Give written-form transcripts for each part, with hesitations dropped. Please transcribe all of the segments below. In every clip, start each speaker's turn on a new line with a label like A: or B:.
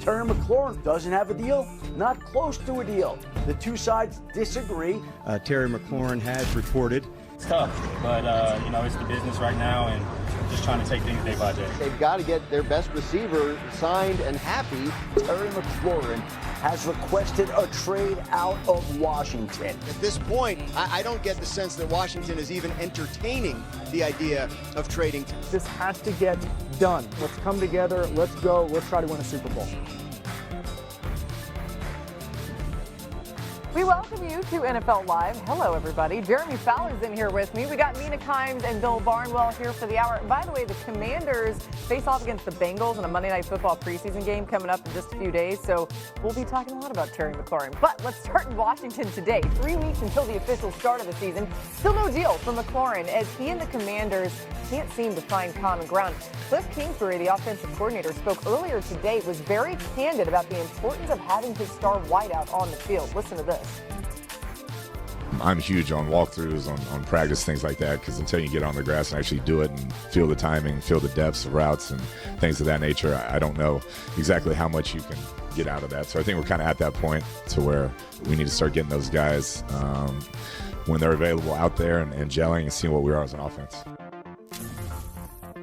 A: Terry McLaurin doesn't have a deal, not close to a deal. The two sides disagree.
B: Terry McLaurin has reported.
C: It's tough, but it's the business right now, and just trying to take things day by day.
D: They've got to get their best receiver signed and happy.
A: Terry McLaurin has requested a trade out of Washington.
D: At this point, I don't get the sense that Washington is even entertaining the idea of trading.
E: This has to get done. Let's come together. Let's go. Let's try to win a Super Bowl.
F: We welcome you to NFL Live. Hello, everybody. Jeremy Fowler's in here with me. We got Mina Kimes and Bill Barnwell here for the hour. By the way, the Commanders face off against the Bengals in a Monday Night Football preseason game coming up in just a few days. So we'll be talking a lot about Terry McLaurin. But let's start in Washington today. 3 weeks until the official start of the season. Still no deal for McLaurin as he and the Commanders can't seem to find common ground. Cliff Kingsbury, the offensive coordinator, spoke earlier today, was very candid about the importance of having his star wideout on the field. Listen to this.
G: I'm huge on walkthroughs, on practice, things like that, because until you get on the grass and actually do it and feel the timing, feel the depths of routes and things of that nature, I don't know exactly how much you can get out of that. So I think we're kind of at that point to where we need to start getting those guys when they're available out there and gelling and seeing what we are as an offense.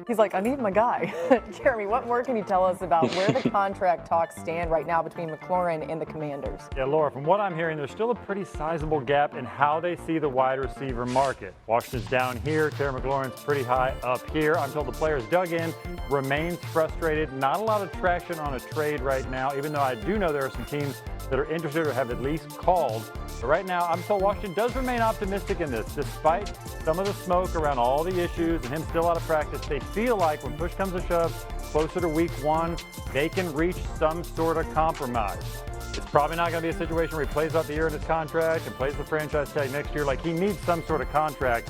F: He's like, I need my guy. Jeremy, what more can you tell us about where the contract talks stand right now between McLaurin and the Commanders?
H: Yeah, Laura, from what I'm hearing, there's still a pretty sizable gap in how they see the wide receiver market. Washington's down here. Terry McLaurin's pretty high up here. I'm told the players dug in, remains frustrated. Not a lot of traction on a trade right now, even though I do know there are some teams that are interested or have at least called. But right now, I'm told Washington does remain optimistic in this, despite some of the smoke around all the issues and him still out of practice. They feel like when push comes to shove, closer to week one, they can reach some sort of compromise. It's probably not going to be a situation where he plays out the year in his contract and plays the franchise tag next year. Like, he needs some sort of contract.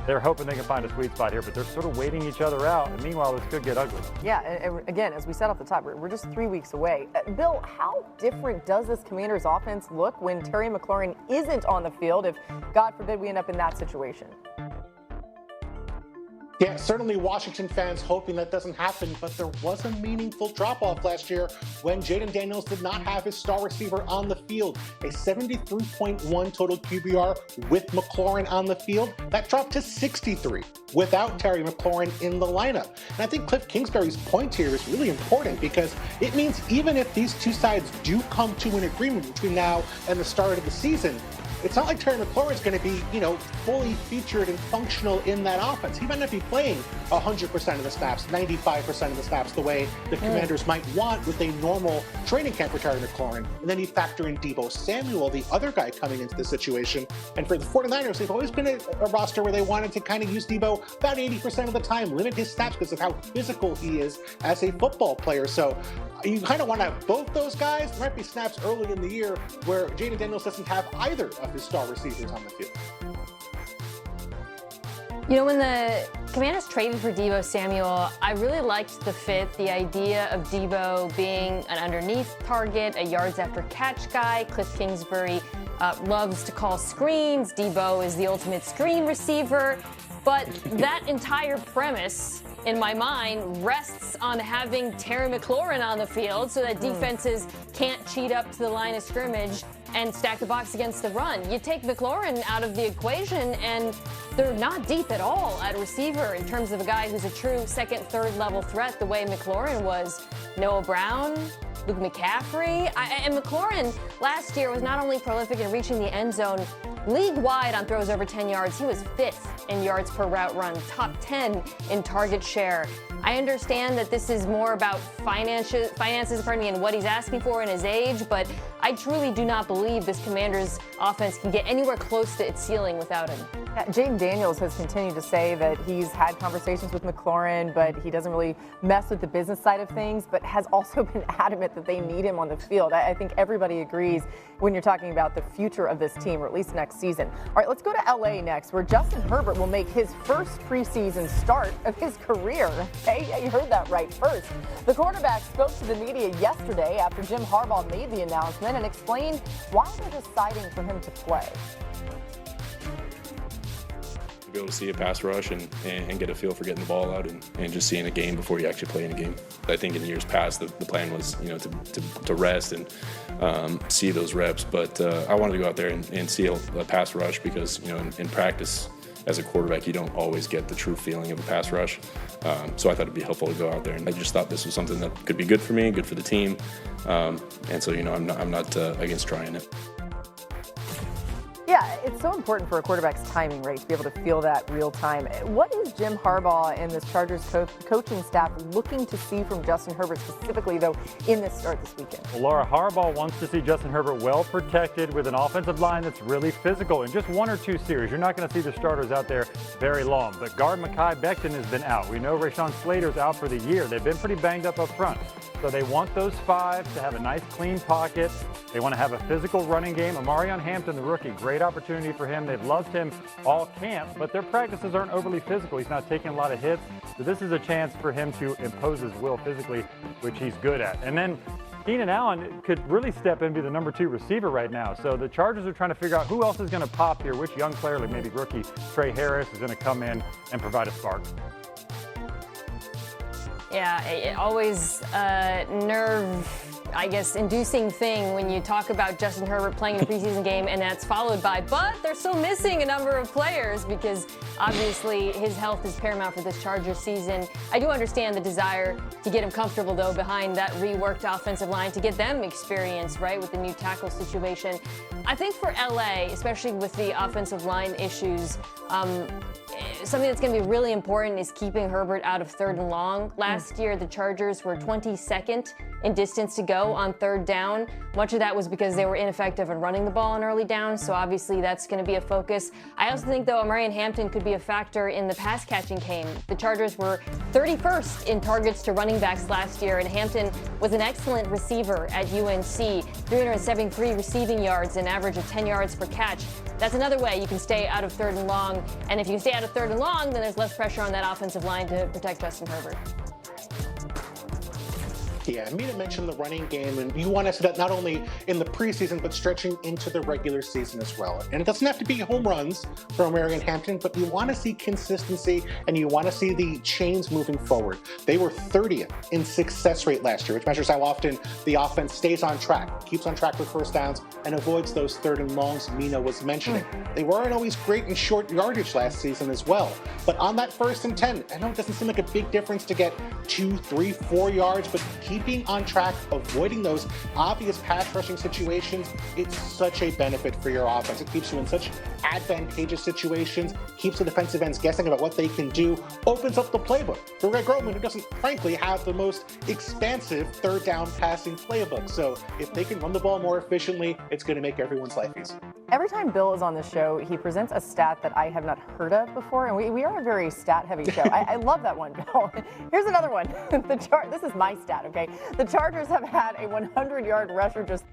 H: They're hoping they can find a sweet spot here, but they're sort of waiting each other out. And meanwhile, this could get ugly.
F: Yeah, and again, as we said off the top, we're just 3 weeks away. Bill, how different does this Commanders offense look when Terry McLaurin isn't on the field, if, God forbid, we end up in that situation?
I: Yeah, certainly Washington fans hoping that doesn't happen, but there was a meaningful drop-off last year when Jaden Daniels did not have his star receiver on the field. A 73.1 total QBR with McLaurin on the field. That dropped to 63 without Terry McLaurin in the lineup. And I think Cliff Kingsbury's point here is really important because it means even if these two sides do come to an agreement between now and the start of the season, it's not like Terry McLaurin is going to be, fully featured and functional in that offense. He might not be playing 100% of the snaps, 95% of the snaps, the way the Commanders might want with a normal training camp for Terry McLaurin. And then you factor in Deebo Samuel, the other guy coming into the situation. And for the 49ers, they've always been a roster where they wanted to kind of use Deebo about 80% of the time, limit his snaps because of how physical he is as a football player. So you kind of want to have both those guys. There might be snaps early in the year where Jaden Daniels doesn't have either of his star receivers on the field.
J: When the Commanders traded for Deebo Samuel, I really liked the fit, the idea of Deebo being an underneath target, a yards after catch guy. Cliff Kingsbury loves to call screens. Deebo is the ultimate screen receiver. But that entire premise, in my mind, rests on having Terry McLaurin on the field so that defenses can't cheat up to the line of scrimmage and stack the box against the run. You take McLaurin out of the equation, and they're not deep at all at receiver in terms of a guy who's a true second, third level threat the way McLaurin was. Noah Brown, Luke McCaffrey. And McLaurin last year was not only prolific in reaching the end zone, league-wide on throws over 10 yards, he was 5th in yards per route run, top 10 in target share. I understand that this is more about finances, and what he's asking for in his age, but I truly do not believe this Commanders offense can get anywhere close to its ceiling without him.
F: Yeah, Jaden Daniels has continued to say that he's had conversations with McLaurin, but he doesn't really mess with the business side of things, but has also been adamant that they need him on the field. I think everybody agrees when you're talking about the future of this team, or at least next season. All right, let's go to LA next, where Justin Herbert will make his first preseason start of his career. Okay, yeah, you heard that right. First, the quarterback spoke to the media yesterday after Jim Harbaugh made the announcement and explained why they're deciding for him to play.
K: be able to see a pass rush and get a feel for getting the ball out and just seeing a game before you actually play in a game. I think in years past, the plan was, to rest and see those reps. But I wanted to go out there and see a pass rush because, in practice, as a quarterback, you don't always get the true feeling of a pass rush. So I thought it'd be helpful to go out there. And I just thought this was something that could be good for me, good for the team. And so, I'm not against trying it.
F: Yeah, it's so important for a quarterback's timing, right, to be able to feel that real time. What is Jim Harbaugh and this Chargers coaching staff looking to see from Justin Herbert specifically, though, in this start this weekend?
H: Well, Laura, Harbaugh wants to see Justin Herbert well protected with an offensive line that's really physical. In just 1 or 2 series, you're not going to see the starters out there very long. But guard Mekhi Becton has been out. We know Rashawn Slater's out for the year. They've been pretty banged up front. So they want those 5 to have a nice, clean pocket. They want to have a physical running game. Amarion Hampton, the rookie, great opportunity for him. They've loved him all camp, but their practices aren't overly physical. He's not taking a lot of hits. So this is a chance for him to impose his will physically, which he's good at. And then Keenan Allen could really step in and be the number 2 receiver right now. So the Chargers are trying to figure out who else is going to pop here, which young player, like maybe rookie Trey Harris, is going to come in and provide a spark.
J: Yeah, it always inducing thing when you talk about Justin Herbert playing in a preseason game, and that's followed by, but they're still missing a number of players because obviously his health is paramount for this Chargers season. I do understand the desire to get him comfortable, though, behind that reworked offensive line, to get them experience, right, with the new tackle situation. I think for LA, especially with the offensive line issues, something that's going to be really important is keeping Herbert out of 3rd and long. Last year, the Chargers were 22nd in distance to go on 3rd down. Much of that was because they were ineffective in running the ball on early downs, so obviously that's going to be a focus. I also think, though, Amarion Hampton could be a factor in the pass-catching game. The Chargers were 31st in targets to running backs last year, and Hampton was an excellent receiver at UNC, 373 receiving yards, an average of 10 yards per catch. That's another way you can stay out of 3rd and long, and if you can stay out of 3rd and long, then there's less pressure on that offensive line to protect Justin Herbert.
I: Yeah, Mina mentioned the running game, and you want to see that not only in the preseason, but stretching into the regular season as well. And it doesn't have to be home runs from Amarion Hampton, but you want to see consistency, and you want to see the chains moving forward. They were 30th in success rate last year, which measures how often the offense stays on track, keeps on track with first downs, and avoids those 3rd and longs Mina was mentioning. They weren't always great in short yardage last season as well. But on that 1st and 10, I know it doesn't seem like a big difference to get 2, 3, 4 yards, but keeping on track, avoiding those obvious pass rushing situations, it's such a benefit for your offense. It keeps you in such advantageous situations, keeps the defensive ends guessing about what they can do, opens up the playbook for Greg Roman, who doesn't frankly have the most expansive 3rd down passing playbook. So if they can run the ball more efficiently, it's going to make everyone's life easy.
F: Every time Bill is on the show, he presents a stat that I have not heard of before, and we are a very stat-heavy show. I love that one, Bill. Here's another one. This is my stat, okay? The Chargers have had a 100-yard rusher just